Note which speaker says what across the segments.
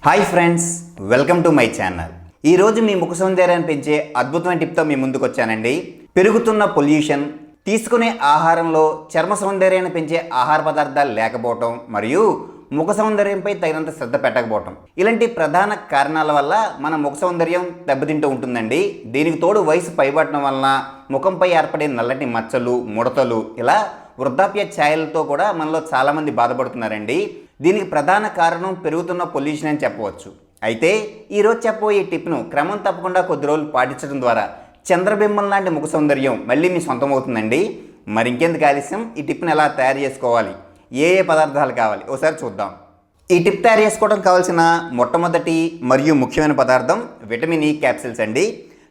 Speaker 1: Hi friends, welcome to my channel. ఈరోజు మీ ముఖ సౌందర్యాన్ని పెంచే అద్భుతమైన టిప్తో మీ ముందుకు వచ్చానండి. పెరుగుతున్న పొల్యూషన్, తీసుకునే ఆహారంలో చర్మ సౌందర్యాన్ని పెంచే ఆహార పదార్థాలు లేకపోవటం మరియు ముఖ సౌందర్యంపై తగినంత శ్రద్ధ పెట్టకపోవటం, ఇలాంటి ప్రధాన కారణాల వల్ల మన ముఖ సౌందర్యం దెబ్బతింటూ ఉంటుందండి. దీనికి తోడు వయసు పైబట్టడం వలన ముఖంపై ఏర్పడే నల్లటి మచ్చలు, ముడతలు, ఇలా వృద్ధాప్య ఛాయలతో కూడా మనలో చాలామంది బాధపడుతున్నారండి. దీనికి ప్రధాన కారణం పెరుగుతున్న పొల్యూషన్ అని చెప్పవచ్చు. అయితే ఈరోజు చెప్పబోయే టిప్ను క్రమం తప్పకుండా కొద్ది రోజులు పాటించడం ద్వారా చంద్రబింబం లాంటి ముఖ సౌందర్యం మళ్ళీ మీ సొంతం అవుతుందండి. మరి ఇంకెందుకు ఆలస్యం, ఈ టిప్ను ఎలా తయారు చేసుకోవాలి, ఏ పదార్థాలు కావాలి ఒకసారి చూద్దాం. ఈ టిప్ తయారు చేసుకోవడం కావాల్సిన మొట్టమొదటి మరియు ముఖ్యమైన పదార్థం విటమిన్ ఈ క్యాప్సిల్స్ అండి.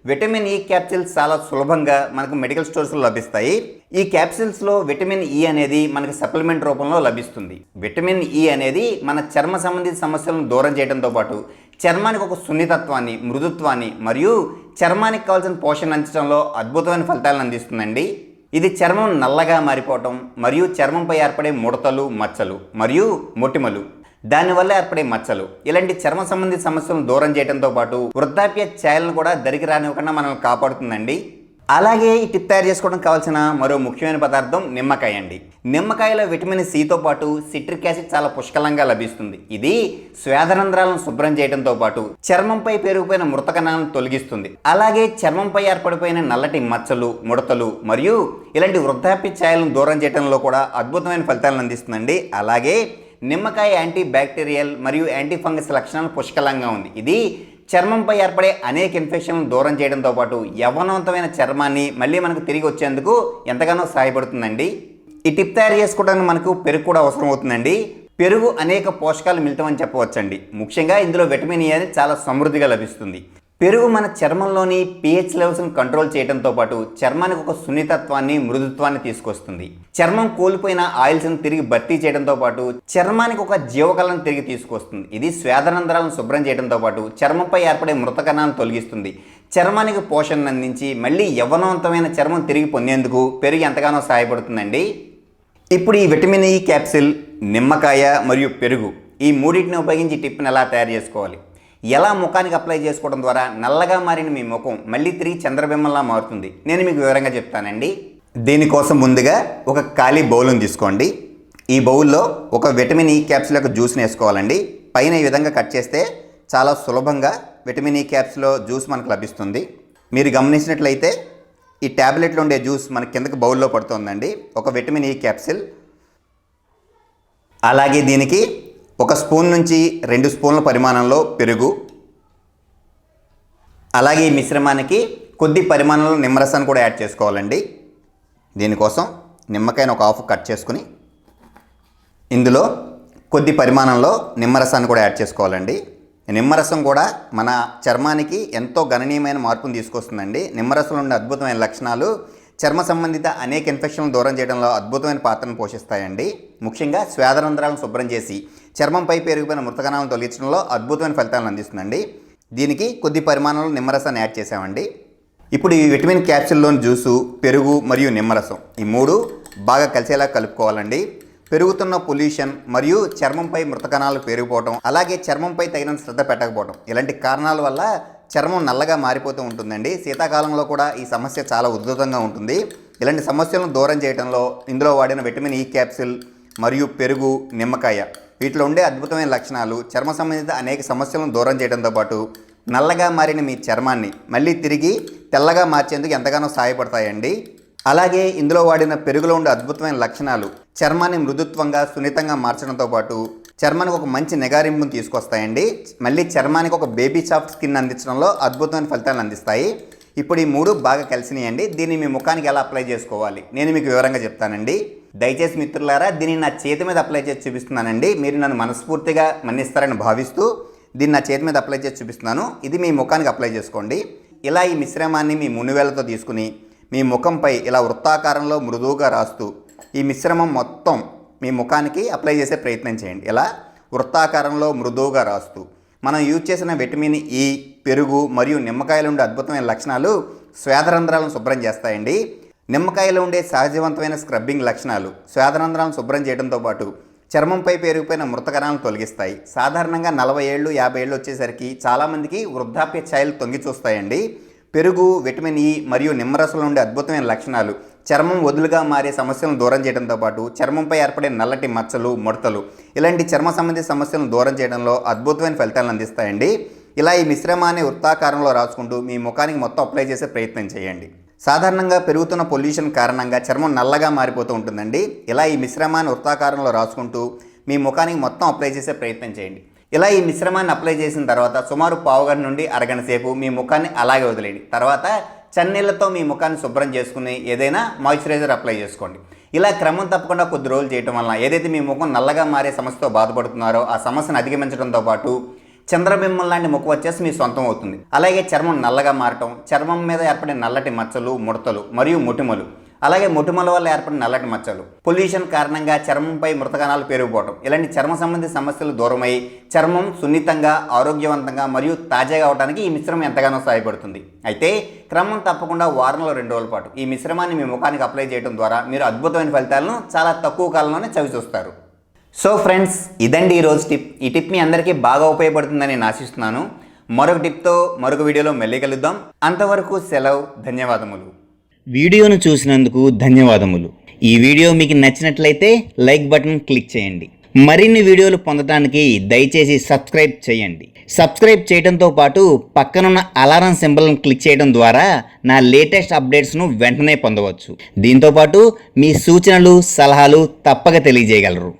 Speaker 1: విటమిన్ ఈ క్యాప్సిల్స్ చాలా సులభంగా మనకు మెడికల్ స్టోర్స్లో లభిస్తాయి. ఈ క్యాప్సిల్స్లో విటమిన్ ఈ అనేది మనకు సప్లిమెంట్ రూపంలో లభిస్తుంది. విటమిన్ ఈ అనేది మన చర్మ సంబంధిత సమస్యలను దూరం చేయడంతో పాటు చర్మానికి ఒక సున్నితత్వాన్ని, మృదుత్వాన్ని మరియు చర్మానికి కావాల్సిన పోషణ అందించడంలో అద్భుతమైన ఫలితాలను అందిస్తుందండి. ఇది చర్మం నల్లగా మారిపోవటం మరియు చర్మంపై ఏర్పడే ముడతలు, మచ్చలు మరియు మొటిమలు, దానివల్ల ఏర్పడే మచ్చలు, ఇలాంటి చర్మ సంబంధిత సమస్యలను దూరం చేయడంతో పాటు వృద్ధాప్య ఛాయలను కూడా దరికి రానివ్వకుండా మనల్ని కాపాడుతుందండి. అలాగే ఈ టిప్ తయారు చేసుకోవడం కావాల్సిన మరో ముఖ్యమైన పదార్థం నిమ్మకాయ అండి. నిమ్మకాయలో విటమిన్ సితో పాటు సిట్రిక్ యాసిడ్ చాలా పుష్కలంగా లభిస్తుంది. ఇది శ్వేదరంధ్రాలను శుభ్రం చేయడంతో పాటు చర్మంపై పెరిగిపోయిన మృత కణాలను తొలగిస్తుంది. అలాగే చర్మంపై ఏర్పడిపోయిన నల్లటి మచ్చలు, ముడతలు మరియు ఇలాంటి వృద్ధాప్య ఛాయలను దూరం చేయడంలో కూడా అద్భుతమైన ఫలితాలను అందిస్తుందండి. అలాగే నిమ్మకాయ యాంటీ బ్యాక్టీరియల్ మరియు యాంటీ ఫంగస్ లక్షణాలు పుష్కలంగా ఉంది. ఇది చర్మంపై ఏర్పడే అనేక ఇన్ఫెక్షన్లను దూరం చేయడంతో పాటు యవ్వనవంతమైన చర్మాన్ని మళ్ళీ మనకు తిరిగి వచ్చేందుకు ఎంతగానో సహాయపడుతుందండి. ఈ టిప్ తయారు చేసుకోవడానికి మనకు పెరుగు కూడా అవసరం అవుతుందండి. పెరుగు అనేక పోషకాలు మిళితమని చెప్పవచ్చండి. ముఖ్యంగా ఇందులో విటమిన్ ఏ అనేది చాలా సమృద్ధిగా లభిస్తుంది. పెరుగు మన చర్మంలోని pH లెవెల్స్ను కంట్రోల్ చేయడంతో పాటు చర్మానికి ఒక సున్నితత్వాన్ని, మృదుత్వాన్ని తీసుకొస్తుంది. చర్మం కోల్పోయిన ఆయిల్స్ను తిరిగి భర్తీ చేయడంతో పాటు చర్మానికి ఒక జీవకళను తిరిగి తీసుకొస్తుంది. ఇది శ్వేదరంధ్రాలను శుభ్రం చేయడంతో పాటు చర్మంపై ఏర్పడే మృత కణాలను తొలగిస్తుంది. చర్మానికి పోషణను అందించి మళ్ళీ యవ్వనవంతమైన చర్మం తిరిగి పొందేందుకు పెరుగు ఎంతగానో సహాయపడుతుందండి. ఇప్పుడు ఈ విటమిన్ ఈ క్యాప్సిల్, నిమ్మకాయ మరియు పెరుగు, ఈ మూడింటిని ఉపయోగించి ఈ టిప్ని ఎలా తయారు చేసుకోవాలి, ఎలా ముఖానికి అప్లై చేసుకోవడం ద్వారా నల్లగా మారిన మీ ముఖం మళ్ళీ తిరిగి చంద్రబింబంలా మారుతుంది, నేను మీకు వివరంగా చెప్తానండి. దీనికోసం ముందుగా ఒక ఖాళీ బౌల్ని తీసుకోండి. ఈ బౌల్లో ఒక విటమిన్ ఈ క్యాప్సిల్ యొక్క జ్యూస్ని వేసుకోవాలండి. పైన ఈ విధంగా కట్ చేస్తే చాలా సులభంగా విటమిన్ ఈ క్యాప్సిల్లో జ్యూస్ మనకు లభిస్తుంది. మీరు గమనించినట్లయితే ఈ ట్యాబ్లెట్లో ఉండే జ్యూస్ మన కిందకి బౌల్లో పడుతుందండి. ఒక విటమిన్ ఈ క్యాప్సిల్, అలాగే దీనికి 1 స్పూన్ నుంచి 2 స్పూన్ల పరిమాణంలో పెరుగు, అలాగే ఈ మిశ్రమానికి కొద్ది పరిమాణంలో నిమ్మరసాన్ని కూడా యాడ్ చేసుకోవాలండి. దీనికోసం నిమ్మకాయను ఒక హాఫ్ కట్ చేసుకుని ఇందులో కొద్ది పరిమాణంలో నిమ్మరసాన్ని కూడా యాడ్ చేసుకోవాలండి. నిమ్మరసం కూడా మన చర్మానికి ఎంతో గణనీయమైన మార్పును తీసుకొస్తుందండి. నిమ్మరసంలో ఉండే అద్భుతమైన లక్షణాలు చర్మ సంబంధిత అనేక ఇన్ఫెక్షన్లను దూరం చేయడంలో అద్భుతమైన పాత్రను పోషిస్తాయండి. ముఖ్యంగా శ్వేదరంధ్రాలను శుభ్రం చేసి చర్మంపై పెరిగిపోయిన మృత కణాలను తొలగించడంలో అద్భుతమైన ఫలితాలను అందిస్తుందండి. దీనికి కొద్ది పరిమాణంలో నిమ్మరసాన్ని యాడ్ చేసామండి. ఇప్పుడు ఈ విటమిన్ క్యాప్సిల్లోని జ్యూసు, పెరుగు మరియు నిమ్మరసం, ఈ మూడు బాగా కలిసేలా కలుపుకోవాలండి. పెరుగుతున్న పొల్యూషన్ మరియు చర్మంపై మృత కణాలు పెరిగిపోవడం, అలాగే చర్మంపై తగినంత శ్రద్ధ పెట్టకపోవడం, ఇలాంటి కారణాల వల్ల చర్మం నల్లగా మారిపోతూ ఉంటుందండి. శీతాకాలంలో కూడా ఈ సమస్య చాలా ఉధృతంగా ఉంటుంది. ఇలాంటి సమస్యలను దూరం చేయడంలో ఇందులో వాడిన విటమిన్ ఈ క్యాప్సిల్ మరియు పెరుగు, నిమ్మకాయ, వీటిలో ఉండే అద్భుతమైన లక్షణాలు చర్మ సంబంధిత అనేక సమస్యలను దూరం చేయడంతో పాటు నల్లగా మారిన మీ చర్మాన్ని మళ్ళీ తిరిగి తెల్లగా మార్చేందుకు ఎంతగానో సహాయపడతాయండి. అలాగే ఇందులో వాడిన పెరుగులో ఉండే అద్భుతమైన లక్షణాలు చర్మాన్ని మృదుత్వంగా, సున్నితంగా మార్చడంతో పాటు చర్మానికి ఒక మంచి నిగారింపును తీసుకొస్తాయండి. మళ్ళీ చర్మానికి ఒక బేబీ సాఫ్ట్ స్కిన్ అందించడంలో అద్భుతమైన ఫలితాలను అందిస్తాయి. ఇప్పుడు ఈ మూడు బాగా కలిసినాయండి. దీన్ని మీ ముఖానికి ఎలా అప్లై చేసుకోవాలి నేను మీకు వివరంగా చెప్తానండి. దయచేసి మిత్రులారా, దీన్ని నా చేతి మీద అప్లై చేసి చూపిస్తున్నానండి. మీరు నన్ను మనస్ఫూర్తిగా మన్నిస్తారని భావిస్తూ దీన్ని నా చేతి మీద అప్లై చేసి చూపిస్తున్నాను. ఇది మీ ముఖానికి అప్లై చేసుకోండి. ఇలా ఈ మిశ్రమాన్ని మీ మునివేళ్లతో తీసుకుని మీ ముఖంపై ఇలా వృత్తాకారంలో మృదువుగా రాస్తూ ఈ మిశ్రమం మొత్తం మీ ముఖానికి అప్లై చేసే ప్రయత్నం చేయండి. ఇలా వృత్తాకారంలో మృదువుగా రాస్తూ మనం యూజ్ చేసిన విటమిన్ ఈ, పెరుగు మరియు నిమ్మకాయలు ఉండే అద్భుతమైన లక్షణాలు శ్వేదరంధ్రాలను శుభ్రం చేస్తాయండి. నిమ్మకాయలో ఉండే సహజవంతమైన స్క్రబ్బింగ్ లక్షణాలు శ్వేదరంధ్రాలను శుభ్రం చేయడంతో పాటు చర్మంపై పేరుకుపోయిన మృత కణాలను తొలగిస్తాయి. సాధారణంగా 40 ఏళ్ళు 50 ఏళ్ళు వచ్చేసరికి చాలామందికి వృద్ధాప్య ఛాయలు తొంగి చూస్తాయండి. పెరుగు, విటమిన్ ఇ మరియు నిమ్మరసంలో ఉండే అద్భుతమైన లక్షణాలు చర్మం వదులుగా మారే సమస్యలను దూరం చేయడంతో పాటు చర్మంపై ఏర్పడే నల్లటి మచ్చలు, ముడతలు ఇలాంటి చర్మ సంబంధిత సమస్యలను దూరం చేయడంలో అద్భుతమైన ఫలితాలను అందిస్తాయండి. ఇలా ఈ మిశ్రమాన్ని వృత్తాకారంలో రాసుకుంటూ మీ ముఖానికి మొత్తం అప్లై చేసే ప్రయత్నం చేయండి. సాధారణంగా పెరుగుతున్న పొల్యూషన్ కారణంగా చర్మం నల్లగా మారిపోతూ ఉంటుందండి. ఇలా ఈ మిశ్రమాన్ని వృత్తాకారంలో రాసుకుంటూ మీ ముఖానికి మొత్తం అప్లై చేసే ప్రయత్నం చేయండి. ఇలా ఈ మిశ్రమాన్ని అప్లై చేసిన తర్వాత సుమారు పావుగంట నుండి అరగంట సేపు మీ ముఖాన్ని అలాగే వదిలేయండి. తర్వాత చన్నీళ్లతో మీ ముఖాన్ని శుభ్రం చేసుకుని ఏదైనా మాయిశ్చరైజర్ అప్లై చేసుకోండి. ఇలా క్రమం తప్పకుండా కొద్ది రోజులు చేయడం వలన ఏదైతే మీ ముఖం నల్లగా మారే సమస్యతో బాధపడుతున్నారో ఆ సమస్యను అధిగమించడంతో పాటు చంద్రబింబం లాంటి ముఖం వచ్చేసి మీ సొంతం అవుతుంది. అలాగే చర్మం నల్లగా మారటం, చర్మం మీద ఏర్పడే నల్లటి మచ్చలు, ముడతలు మరియు మొటిమలు, అలాగే మొటిమల వల్ల ఏర్పడిన నల్లటి మచ్చలు, పొల్యూషన్ కారణంగా చర్మంపై మృత కణాలు పెరిగిపోవడం ఇలాంటి చర్మ సంబంధిత సమస్యలు దూరమై చర్మం సున్నితంగా, ఆరోగ్యవంతంగా మరియు తాజాగా అవడానికి ఈ మిశ్రమం ఎంతగానో సహాయపడుతుంది. అయితే క్రమం తప్పకుండా వారంలో 2 రోజుల పాటు ఈ మిశ్రమాన్ని మీ ముఖానికి అప్లై చేయడం ద్వారా మీరు అద్భుతమైన ఫలితాలను చాలా తక్కువ కాలంలోనే చవిచూస్తారు. సో ఫ్రెండ్స్, ఇదండి ఈరోజు టిప్. ఈ టిప్ మీ అందరికీ బాగా ఉపయోగపడుతుందని నేను ఆశిస్తున్నాను. మరొక టిప్తో మరొక వీడియోలో మళ్ళీ కలుద్దాం. అంతవరకు సెలవు. ధన్యవాదములు.
Speaker 2: వీడియోను చూసినందుకు ధన్యవాదములు. ఈ వీడియో మీకు నచ్చినట్లయితే లైక్ బటన్ క్లిక్ చేయండి. మరిన్ని వీడియోలు పొందడానికి దయచేసి సబ్స్క్రైబ్ చేయండి. సబ్స్క్రైబ్ చేయడంతో పాటు పక్కనున్న అలారం సింబల్ను క్లిక్ చేయడం ద్వారా నా లేటెస్ట్ అప్డేట్స్ను వెంటనే పొందవచ్చు. దీంతోపాటు మీ సూచనలు, సలహాలు తప్పక తెలియజేయగలరు.